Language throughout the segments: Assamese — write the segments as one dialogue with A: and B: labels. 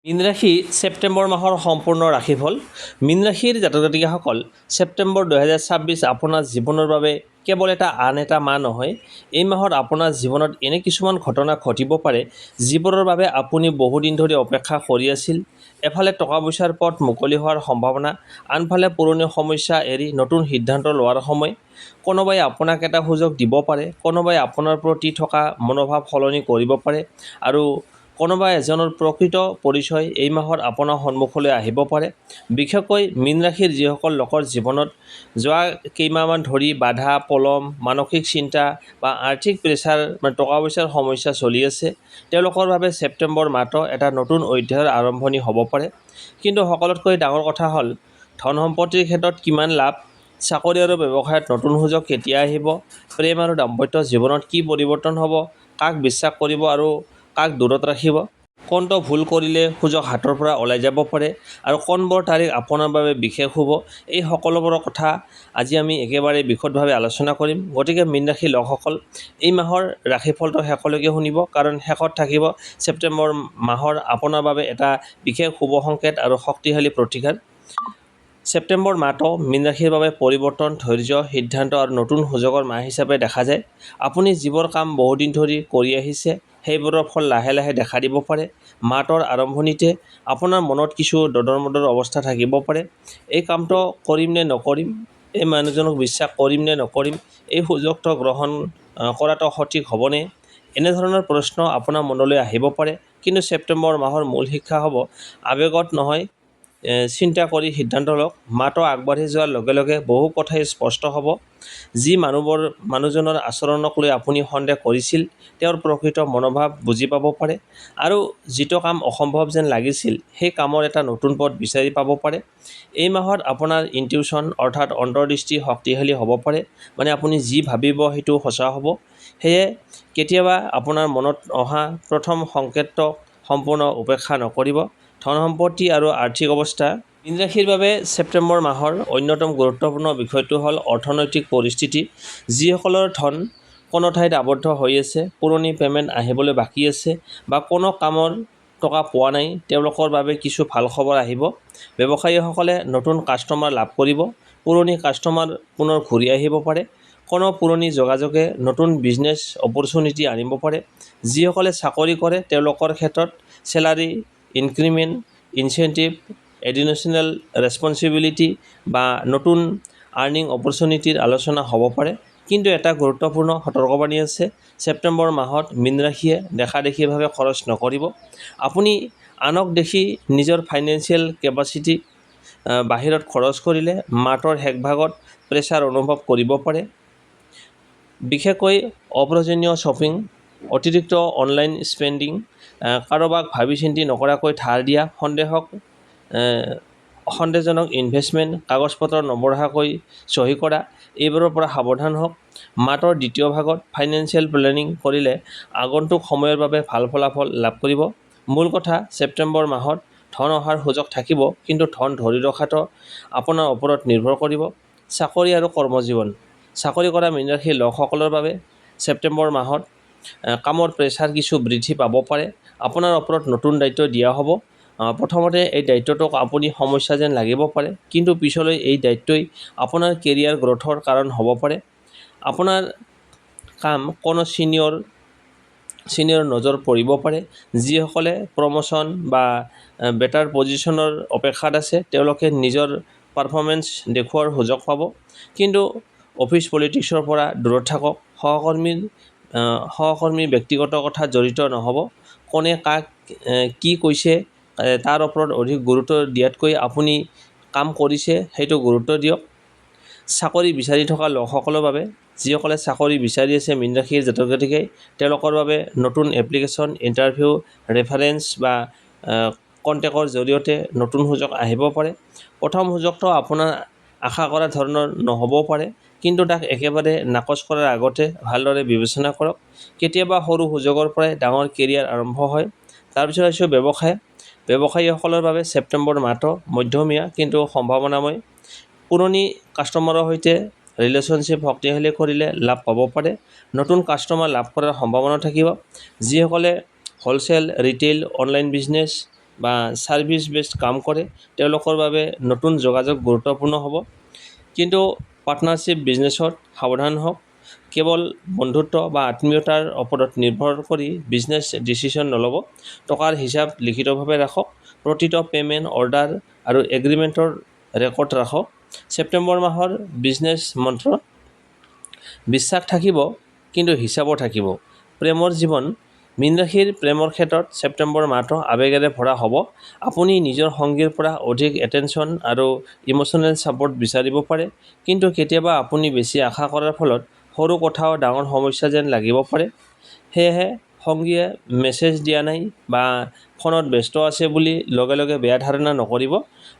A: মীন ৰাশি ছেপ্টেম্বৰ মাহৰ সম্পূৰ্ণ ৰাশিফল। মীন ৰাশিৰ জাতক জাতিকাসকল, ছেপ্টেম্বৰ 2026 আপোনাৰ জীৱনৰ বাবে কেৱল আন এটা মাহ নহয়। এই মাহত আপোনাৰ জীৱনত এনে কিছুমান ঘটনা ঘটিব পাৰে যিবোৰৰ বাবে আপুনি বহুদিন ধৰি অপেক্ষা কৰি আছিল। এফালে টকা পইচাৰ পথ মুকলি হোৱাৰ সম্ভাৱনা, আনফালে পুৰণি সমস্যা এৰি নতুন সিদ্ধান্ত লোৱাৰ সময়। কোনোবাই আপোনাক এটা সুযোগ দিব পাৰে, কোনোবাই আপোনাৰ প্ৰতি থকা মনোভাৱ সলনি কৰিব পাৰে, আৰু কোনোবা এজনৰ প্ৰকৃত পৰিচয় এই মাহত আপোনাৰ সন্মুখলৈ আহিব পাৰে। বিশেষকৈ মীন ৰাশিৰ যিসকল লোকৰ জীৱনত যোৱা কেইমাহমান ধৰি বাধা, পলম, মানসিক চিন্তা বা আৰ্থিক প্ৰেছাৰ টকা পইচাৰ সমস্যা চলি আছে, তেওঁলোকৰ বাবে ছেপ্টেম্বৰ মাহটো এটা নতুন অধ্যায়ৰ আৰম্ভণি হ'ব পাৰে। কিন্তু সকলোতকৈ ডাঙৰ কথা হ'ল, ধন সম্পত্তিৰ ক্ষেত্ৰত কিমান লাভ, চাকৰি আৰু ব্যৱসায়ত নতুন সুযোগ কেতিয়া আহিব, প্ৰেম আৰু দাম্পত্য জীৱনত কি পৰিৱৰ্তন হ'ব, কাক বিশ্বাস কৰিব আৰু কাক দূৰত ৰাখিব, কোনটো ভুল কৰিলে সুযোগ হাতৰ পৰা ওলাই যাব পাৰে, আৰু কোনবোৰ তাৰিখ আপোনাৰ বাবে বিশেষ হ'ব, এই সকলোবোৰৰ কথা আজি আমি একেবাৰে বিশদভাৱে আলোচনা কৰিম। গতিকে মীন ৰাশিৰ লোকসকল, এই মাহৰ ৰাশিফলটো শেষলৈকে শুনিব, কাৰণ শেষত থাকিব ছেপ্টেম্বৰ মাহৰ আপোনাৰ বাবে এটা বিশেষ শুভ সংকেত আৰু শক্তিশালী প্ৰতিকাৰ। ছেপ্টেম্বৰ মাহটো মীন ৰাশিৰ বাবে পৰিৱৰ্তন, ধৈৰ্য, সিদ্ধান্ত আৰু নতুন সুযোগৰ মাহ হিচাপে দেখা যায়। আপুনি যিবোৰ কাম বহুদিন ধৰি কৰি আহিছে, সেইবোৰৰ ফল লাহে লাহে দেখা দিব পাৰে। মাহটোৰ আৰম্ভণিতে আপোনাৰ মনত কিছু দোধৰ-মোধৰ অৱস্থা থাকিব পাৰে। এই কামটো কৰিম নে নকৰিম, এই মানুহজনক বিশ্বাস কৰিম নে নকৰিম, এই সুযোগটো গ্ৰহণ কৰাটো সঠিক হ'বনে, এনেধৰণৰ প্ৰশ্ন আপোনাৰ মনলৈ আহিব পাৰে। কিন্তু ছেপ্টেম্বৰ মাহৰ মূল শিক্ষা হ'ব, আৱেগত নহয়, চিন্তা কৰি সিদ্ধান্ত লওক। মাহটো আগবাঢ়ি যোৱাৰ লগে লগে বহু কথাই স্পষ্ট হ'ব। যি মানুহজনৰ আচৰণক লৈ আপুনি সন্দেহ কৰিছিল, তেওঁৰ প্ৰকৃত মনোভাৱ বুজি পাব পাৰে, আৰু যিটো কাম অসম্ভৱ যেন লাগিছিল, সেই কামৰ এটা নতুন পথ বিচাৰি পাব পাৰে। এই মাহত আপোনাৰ ইনটিউশ্যন অৰ্থাৎ অন্তৰ্দৃষ্টি শক্তিশালী হ'ব পাৰে, মানে আপুনি যি ভাবিব সেইটো সঁচা হ'ব। সেয়ে কেতিয়াবা আপোনাৰ মনত অহা প্ৰথম সংকেতক সম্পূৰ্ণ উপেক্ষা নকৰিব। ধন সম্পত্তি আৰু আৰ্থিক অৱস্থা। মীন ৰাশিৰ বাবে ছেপ্টেম্বৰ মাহৰ অন্যতম গুৰুত্বপূৰ্ণ বিষয়টো হ'ল অৰ্থনৈতিক পৰিস্থিতি। যিসকলৰ ধন কোনো ঠাইত আবদ্ধ হৈ আছে, পুৰণি পে'মেণ্ট আহিবলৈ বাকী আছে, বা কোনো কামৰ টকা পোৱা নাই, তেওঁলোকৰ বাবে কিছু ভাল খবৰ আহিব। ব্যৱসায়ীসকলে নতুন কাষ্টমাৰ লাভ কৰিব, পুৰণি কাষ্টমাৰ পুনৰ ঘূৰি আহিব পাৰে। কোনো পুৰণি যোগাযোগে নতুন বিজনেছ অপৰচুনিটি আনিব পাৰে। যিসকলে চাকৰি কৰে, তেওঁলোকৰ ক্ষেত্ৰত salary increment, incentive, additional responsibility বা নতুন আৰ্নিং অপৰচুনিটিৰ আলোচনা হ'ব পাৰে। কিন্তু এটা গুৰুত্বপূৰ্ণ সতৰ্কবাণী আছে, ছেপ্টেম্বৰ মাহত মীন ৰাশিয়ে দেখাদেখিভাৱে খৰচ নকৰিব। আপুনি আনক দেখি নিজৰ ফাইনেন্সিয়েল কেপাচিটি বাহিৰত খৰচ কৰিলে মাহটোৰ শেষভাগত প্ৰেছাৰ অনুভৱ কৰিব পাৰে। বিশেষকৈ অপ্ৰয়োজনীয় শ্বপিং, অতিৰিক্ত অনলাইন স্পেণ্ডিং, কাৰোবাক ভাবি চিন্তি নকৰাকৈ ধাৰ দিয়া, সন্দেহজনক ইনভেষ্টমেণ্ট, কাগজ-পত্ৰ নপঢ়াকৈ চহী কৰা, এইবোৰৰ পৰা সাৱধান হওক। মাহটোৰ দ্বিতীয় ভাগত ফাইনেন্সিয়েল প্লেনিং কৰিলে আগন্তুক সময়ৰ বাবে ভাল ফলাফল লাভ কৰিব। মূল কথা, ছেপ্টেম্বৰ মাহত ধন অহাৰ সুযোগ থাকিব, কিন্তু ধন ধৰি ৰখাটো আপোনাৰ ওপৰত নিৰ্ভৰ কৰিব। চাকৰি আৰু কৰ্মজীৱন। চাকৰি কৰা মীন ৰাশিৰ লোকসকলৰ বাবে ছেপ্টেম্বৰ মাহত কামৰ প্ৰেছাৰ কিছু বৃদ্ধি পাব পাৰে। আপোনাৰ ওপৰত নতুন দায়িত্ব দিয়া হ'ব। প্ৰথমতে এই দায়িত্বটোক আপুনি সমস্যা যেন লাগিব পাৰে, কিন্তু পিছলৈ এই দায়িত্বই আপোনাৰ কেৰিয়াৰ গ্ৰথৰ কাৰণ হ'ব পাৰে। আপোনাৰ কাম কোনো ছিনিয়ৰ নজৰ পৰিব পাৰে। যিসকলে প্ৰমোশ্যন বা বেটাৰ পজিশ্যনৰ অপেক্ষাত আছে, তেওঁলোকে নিজৰ পাৰফৰ্মেঞ্চ দেখুওৱাৰ সুযোগ পাব। কিন্তু অফিচ পলিটিক্সৰ পৰা দূৰত থাকক। সহকৰ্মীৰ ব্যক্তিগত কথাত জড়িত নহ'ব। কোনে কাক কি কৈছে তাৰ ওপৰত অধিক গুৰুত্ব দিয়াতকৈ আপুনি কাম কৰিছে সেইটো গুৰুত্ব দিয়ক। চাকৰি বিচাৰি থকা লোকসকলৰ বাবে, যিসকলে চাকৰি বিচাৰি আছে মীন ৰাশিৰ জাতক জাতিকাই, তেওঁলোকৰ বাবে নতুন এপ্লিকেশ্যন, ইণ্টাৰভিউ, ৰেফাৰেঞ্চ বা কণ্টেক্টৰ জৰিয়তে নতুন সুযোগ আহিব পাৰে। প্ৰথম সুযোগটো আপোনাৰ আশা কৰা ধৰণৰ নহ'বও পাৰে, কিন্তু তাক একেবাৰে নাকচ কৰাৰ আগতে ভালদৰে বিবেচনা কৰক। কেতিয়াবা সৰু সুযোগৰ পৰাই ডাঙৰ কেৰিয়াৰ আৰম্ভ হয়। তাৰপিছত আহিছোঁ ব্যৱসায়। ব্যৱসায়ীসকলৰ বাবে ছেপ্টেম্বৰ মাহটো মধ্যমীয়া কিন্তু সম্ভাৱনাময়। পুৰণি কাষ্টমাৰৰ সৈতে ৰিলেশ্যনশ্বিপ শক্তিশালী কৰিলে লাভ পাব পাৰে। নতুন কাষ্টমাৰ লাভ কৰাৰ সম্ভাৱনা থাকিব। যিসকলে হ'লচেল, ৰিটেইল, অনলাইন বিজনেছ বা ছাৰ্ভিচ বেছড কাম কৰে তেওঁলোকৰ বাবে নতুন যোগাযোগ গুৰুত্বপূৰ্ণ হ'ব। কিন্তু পাৰ্টনাৰশ্বিপ বিজনেছত সাৱধান হওক। কেৱল বন্ধুত্ব বা আত্মীয়তাৰ ওপৰত নিৰ্ভৰ কৰি বিজনেছ ডিচিশ্যন নল'ব। টকাৰ হিচাপ লিখিতভাৱে ৰাখক। প্ৰতিটো পে'মেণ্ট অৰ্ডাৰ আৰু এগ্ৰিমেণ্টৰ ৰেকৰ্ড ৰাখক। ছেপ্টেম্বৰ মাহৰ বিজনেছ মন্ত্ৰ: বিশ্বাস থাকিব কিন্তু হিচাপো থাকিব। প্ৰেমৰ জীৱন: মীন ৰাশিৰ প্ৰেমৰ ক্ষেত্ৰত ছেপ্টেম্বৰ মাহটো আৱেগেৰে ভৰা হ'ব। আপুনি নিজৰ সংগীৰ পৰা অধিক এটেনশ্যন আৰু ইম'চনেল ছাপৰ্ট বিচাৰিব পাৰে। কিন্তু কেতিয়াবা আপুনি বেছি আশা কৰাৰ ফলত সৰু কথাও ডাঙৰ সমস্যা যেন লাগিব পাৰে। সেয়েহে সংগীয়ে মেছেজ দিয়া নাই বা ফোনত ব্যস্ত আছে বুলি লগে লগে বেয়া ধাৰণা নকৰিব।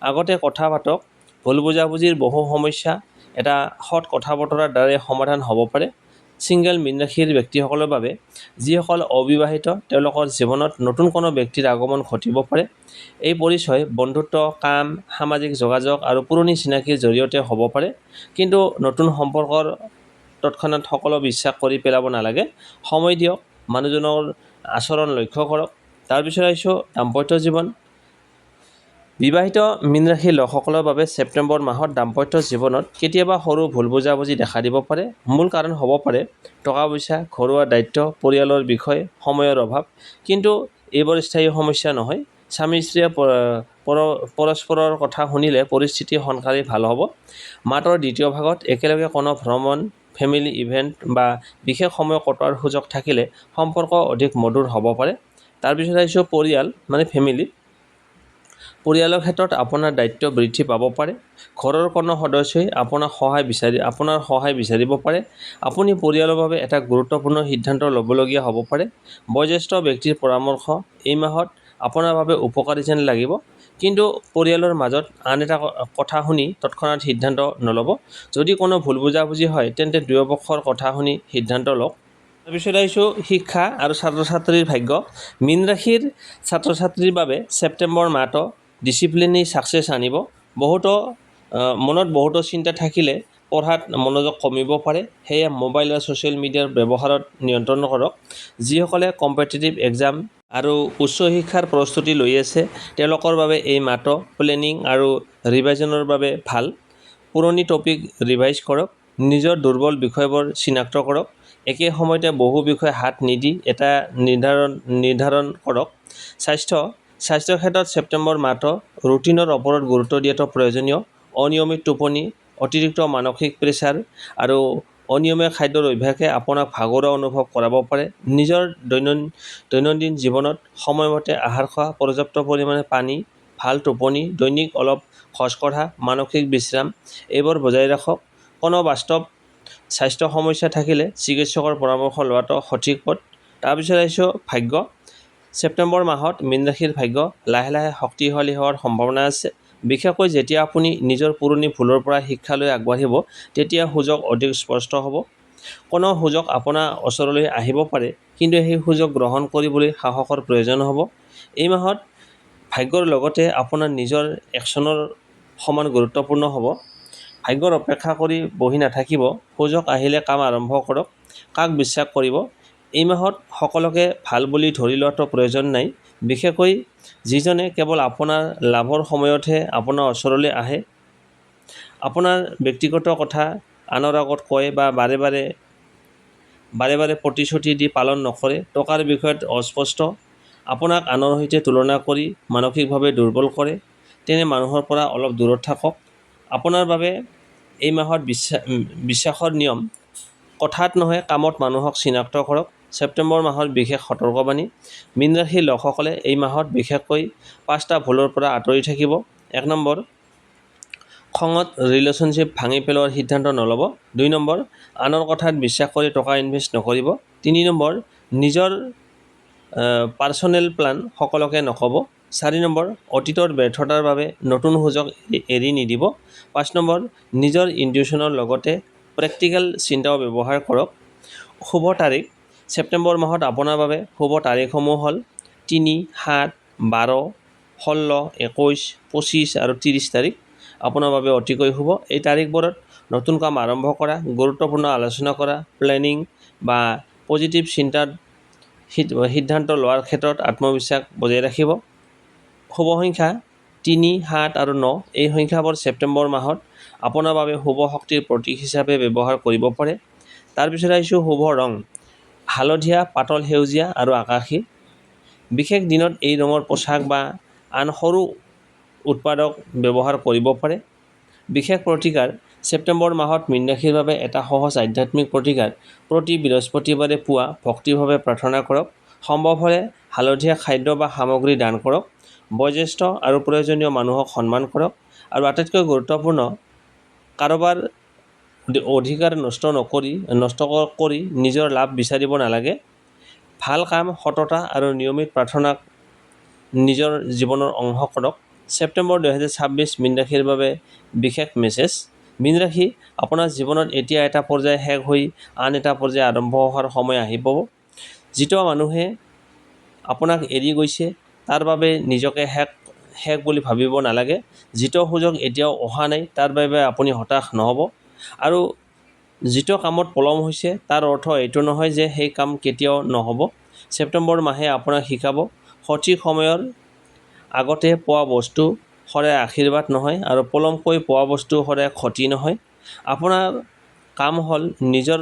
A: আগতে কথা পাতক। ভুল বুজাবুজিৰ বহু সমস্যা এটা সৎ কথা বতৰাৰ দ্বাৰাই সমাধান হ'ব পাৰে। ছিংগল মীন ৰাশিৰ ব্যক্তিসকলৰ বাবে: যিসকল অবিবাহিত তেওঁলোকৰ জীৱনত নতুন কোনো ব্যক্তিৰ আগমন ঘটিব পাৰে। এই পৰিচয় বন্ধুত্ব, কাম, সামাজিক যোগাযোগ আৰু পুৰণি চিনাকিৰ জৰিয়তে হ'ব পাৰে। কিন্তু নতুন সম্পৰ্কৰ তৎক্ষণাত সকলো বিশ্বাস কৰি পেলাব নালাগে। সময় দিয়ক, মানুহজনৰ আচৰণ লক্ষ্য কৰক। তাৰপিছত আহিছোঁ দাম্পত্য জীৱন। বিবাহিত মীন ৰাশিৰ লোকসকলৰ বাবে ছেপ্টেম্বৰ মাহত দাম্পত্য জীৱনত কেতিয়াবা সৰু ভুল বুজাবুজি দেখা দিব পাৰে। মূল কাৰণ হ'ব পাৰে টকা-পইচা, ঘৰুৱা দায়িত্ব, পৰিয়ালৰ বিষয়, সময়ৰ অভাৱ। কিন্তু এইবোৰ স্থায়ী সমস্যা নহয়। স্বামী-স্ত্ৰীয়ে পৰস্পৰৰ কথা শুনিলে পৰিস্থিতি সোনকালেই ভাল হ'ব। মাহটোৰ দ্বিতীয় ভাগত একেলগে কোনো ভ্ৰমণ, ফেমিলি ইভেণ্ট বা বিশেষ সময় কটোৱাৰ সুযোগ থাকিলে সম্পৰ্ক অধিক মধুৰ হ'ব পাৰে। তাৰপিছত আহিছোঁ পৰিয়াল ফেমিলি। পৰিয়ালৰ ক্ষেত্ৰত আপোনাৰ দায়িত্ব বৃদ্ধি পাব পাৰে। ঘৰৰ কোনো সদস্যই আপোনাৰ সহায় বিচাৰিব পাৰে। আপুনি পৰিয়ালৰ বাবে এটা গুৰুত্বপূৰ্ণ সিদ্ধান্ত ল'বলগীয়া হ'ব পাৰে। বয়োজ্যেষ্ঠ ব্যক্তিৰ পৰামৰ্শ এই মাহত আপোনাৰ বাবে উপকাৰী যেন লাগিব। কিন্তু পৰিয়ালৰ মাজত আন এটা কথা শুনি তৎক্ষণাত সিদ্ধান্ত নল'ব। যদি কোনো ভুল বুজাবুজি হয় তেন্তে দুয়োপক্ষৰ কথা শুনি সিদ্ধান্ত লওক। তাৰপিছত আহিছোঁ শিক্ষা আৰু ছাত্ৰ-ছাত্ৰীৰ ভাগ্য। মীন ৰাশিৰ ছাত্ৰ-ছাত্ৰীৰ বাবে ছেপ্টেম্বৰ মাহটো ডিচিপ্লিনেই ছাকচেছ আনিব। মনত বহুতো চিন্তা থাকিলে পঢ়াত মনোযোগ কমিব পাৰে। সেয়ে মোবাইল আৰু ছ'চিয়েল মিডিয়াৰ ব্যৱহাৰত নিয়ন্ত্ৰণ কৰক। যিসকলে কম্পিটিটিভ এক্সাম আৰু উচ্চ শিক্ষাৰ প্ৰস্তুতি লৈ আছে তেওঁলোকৰ বাবে এই মাহটো প্লেনিং আৰু ৰিভাইজনৰ বাবে ভাল। পুৰণি টপিক ৰিভাইজ কৰক। নিজৰ দুৰ্বল বিষয়বোৰ চিনাক্ত কৰক। একে সময়তে বহু বিষয় হাত নিদি এটা নিৰ্ধাৰণ কৰক। স্বাস্থ্যৰ ক্ষেত্ৰত ছেপ্টেম্বৰ মাহটো ৰুটিনৰ ওপৰত গুৰুত্ব দিয়াটো প্ৰয়োজনীয়। অনিয়মিত টোপনি, অতিৰিক্ত মানসিক প্ৰেছাৰ আৰু অনিয়মীয়া খাদ্যৰ অভ্যাসে আপোনাক ভাগৰুৱা অনুভৱ কৰাব পাৰে। নিজৰ দৈনন্দিন জীৱনত সময়মতে আহাৰ খোৱা, পৰ্যাপ্ত পৰিমাণে পানী, ভাল টোপনি, দৈনিক অলপ খোজ কঢ়া, মানসিক বিশ্ৰাম এইবোৰ বজাই ৰাখক। কোনো বাস্তৱ স্বাস্থ্য সমস্যা থাকিলে চিকিৎসকৰ পৰামৰ্শ লোৱাটো সঠিক পথ। তাৰপিছত আহিছোঁ ভাগ্য। ছেপ্টেম্বৰ মাহত মীন ৰাশিৰ ভাগ্য লাহে লাহে শক্তিশালী হোৱাৰ সম্ভাৱনা আছে। বিশেষকৈ যেতিয়া আপুনি নিজৰ পুৰণি ভুলৰ পৰা শিক্ষা লৈ আগবাঢ়িব তেতিয়া সুযোগ অধিক স্পষ্ট হ'ব। কোনো সুযোগ আপোনাৰ ওচৰলৈ আহিব পাৰে, কিন্তু সেই সুযোগ গ্ৰহণ কৰিবলৈ সাহসৰ প্ৰয়োজন হ'ব। এই মাহত ভাগ্যৰ লগতে আপোনাৰ নিজৰ একশ্যনৰ সমান গুৰুত্বপূৰ্ণ হ'ব। ভাগ্যৰ অপেক্ষা কৰি বহি নাথাকিব। সুযোগ আহিলে কাম আৰম্ভ কৰক। কাক বিশ্বাস কৰিব? এই মাহত সকলোকে ভাল বুলি ধৰি লোৱাটো প্ৰয়োজন নাই, বিশেষকৈ যিজনে কেৱল আপোনাৰ লাভৰ সময়তহে আপোনাৰ ওচৰলৈ আহে। আপোনাৰ ব্যক্তিগত কথা আনৰ আগত কয় বা বাৰে বাৰে প্ৰতিশ্ৰুতি দি পালন নকৰে। টকাৰ বিষয়ত অস্পষ্ট। আপোনাক আনৰ সৈতে তুলনা কৰি মানসিকভাৱে দুৰ্বল কৰে। তেনে মানুহৰ পৰা অলপ দূৰত থাকক। আপোনাৰ বাবে এই মাহত বিশ্বাসৰ নিয়ম: কথাত নহয় কামত মানুহক চিনাক্ত কৰক। ছেপ্টেম্বৰ মাহৰ বিশেষ সতৰ্কবাণী: মীন ৰাশিৰ লোকসকলে এই মাহত বিশেষকৈ 5টা ভুলৰ পৰা আঁতৰি থাকিব। 1 নম্বৰ, খঙত ৰিলেশ্যনশ্বিপ ভাঙি পেলোৱাৰ সিদ্ধান্ত নল'ব। 2 নম্বৰ, আনৰ কথাত বিশ্বাস কৰি টকা ইনভেষ্ট নকৰিব। 3 নম্বৰ, নিজৰ পাৰ্চনেল প্লান সকলোকে নক'ব। 4 নম্বৰ, অতীতৰ ব্যৰ্থতাৰ বাবে নতুন সুযোগ এৰি নিদিব। 5 নম্বৰ, নিজৰ ইনটিউশ্যনৰ লগতে প্ৰেক্টিকেল চিন্তাও ব্যৱহাৰ কৰক। শুভ তাৰিখ: ছেপ্টেম্বৰ মাহত আপোনাৰ বাবে শুভ তাৰিখসমূহ হ'ল 3, 7, 12, 16, 21, 25 আৰু 30 তাৰিখ আপোনাৰ বাবে অতিকৈ শুভ। এই তাৰিখবোৰত নতুন কাম আৰম্ভ কৰা, গুৰুত্বপূৰ্ণ আলোচনা কৰা, প্লেনিং বা পজিটিভ সিদ্ধান্ত লোৱাৰ ক্ষেত্ৰত আত্মবিশ্বাস বজাই ৰাখিব। শুভ সংখ্যা 3, 7 আৰু 9 এই সংখ্যাবোৰ ছেপ্টেম্বৰ মাহত আপোনাৰ বাবে শুভ শক্তিৰ প্ৰতীক হিচাপে ব্যৱহাৰ কৰিব পাৰে। তাৰপিছত আহিছোঁ শুভ ৰং হালধীয়া, পাতল সেউজীয়া আৰু আকাশী। বিশেষ দিনত এই ৰঙৰ পোছাক বা আন সৰু উৎপাদক ব্যৱহাৰ কৰিব পাৰে। বিশেষ প্ৰতিকাৰ ছেপ্টেম্বৰ মাহত মীন ৰাশিৰ বাবে এটা সহজ আধ্যাত্মিক প্ৰতিকাৰ প্ৰতি বৃহস্পতিবাৰে পুৱা ভক্তিভাৱে প্ৰাৰ্থনা কৰক। সম্ভৱ হ'লে হালধীয়া খাদ্য বা সামগ্ৰী দান কৰক। বয়োজ্যেষ্ঠ আৰু প্ৰয়োজনীয় মানুহক সন্মান কৰক। আৰু আটাইতকৈ গুৰুত্বপূৰ্ণ, কাৰোবাৰ অধিকাৰ নষ্ট কৰি নিজৰ লাভ বিচাৰিব নালাগে। ভাল কাম, সততা আৰু নিয়মিত প্ৰাৰ্থনাক নিজৰ জীৱনৰ অংশ কৰক। ছেপ্টেম্বৰ 2026 মীন ৰাশিৰ বাবে বিশেষ মেছেজ। মীন ৰাশি, আপোনাৰ জীৱনত এতিয়া এটা পৰ্যায় শেষ হৈ আন এটা পৰ্যায় আৰম্ভ হোৱাৰ সময় আহি পাব। যিটো মানুহে আপোনাক এৰি গৈছে তাৰ বাবে নিজকে শেষ বুলি ভাবিব নালাগে। যিটো সুযোগ এতিয়াও অহা নাই তাৰ বাবে আপুনি হতাশ নহ'ব। আৰু যিটো কামত পলম হৈছে তাৰ অৰ্থ এইটো নহয় যে সেই কাম কেতিয়াও নহ'ব। ছেপ্টেম্বৰ মাহে আপোনাক শিকাব, সঠিক সময়ৰ আগতে পোৱা বস্তু সদায় আশীৰ্বাদ নহয় আৰু পলমকৈ পোৱা বস্তু সদায় ক্ষতি নহয়। আপোনাৰ কাম হ'ল নিজৰ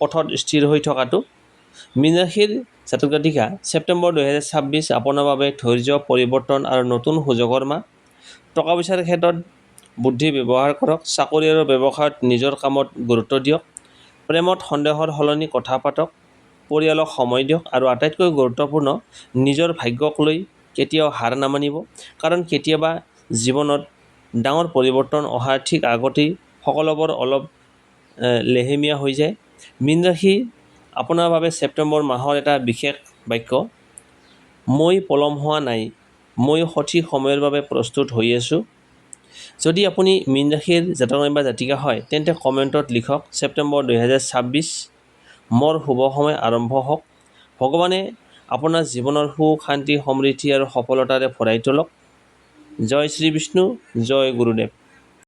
A: পথত স্থিৰ হৈ থকাটো। মীন ৰাশিৰ জাতক জাতিকা, ছেপ্টেম্বৰ 2026 আপোনাৰ বাবে ধৈৰ্য, পৰিৱৰ্তন আৰু নতুন সুযোগৰ মাহ। টকা পইচাৰ ক্ষেত্ৰত বুদ্ধি ব্যৱহাৰ কৰক। চাকৰি আৰু ব্যৱসায়ত নিজৰ কামত গুৰুত্ব দিয়ক। প্ৰেমত সন্দেহৰ সলনি কথা পাতক। পৰিয়ালক সময় দিয়ক। আৰু আটাইতকৈ গুৰুত্বপূৰ্ণ, নিজৰ ভাগ্যক লৈ কেতিয়াও হাৰ নামানিব। কাৰণ কেতিয়াবা জীৱনত ডাঙৰ পৰিৱৰ্তন অহাৰ ঠিক আগতেই সকলোবোৰ অলপ লেহেমীয়া হৈ যায়। মীন ৰাশি, আপোনাৰ বাবে ছেপ্টেম্বৰ মাহৰ এটা বিশেষ বাক্য, মই পলম হোৱা নাই, মই সঠিক সময়ৰ বাবে প্ৰস্তুত হৈ আছোঁ। যদি আপুনি মীন ৰাশিৰ জাতক বা জাতিকা হয় তেন্তে কমেণ্টত লিখক, ছেপ্টেম্বৰ 2026 মোৰ শুভ সময় আৰম্ভ হওক। ভগৱানে আপোনাৰ জীৱনৰ সুখ, শান্তি, সমৃদ্ধি আৰু সফলতাৰে ভৰাই তোলক। জয় শ্ৰী বিষ্ণু, জয় গুৰুদেৱ।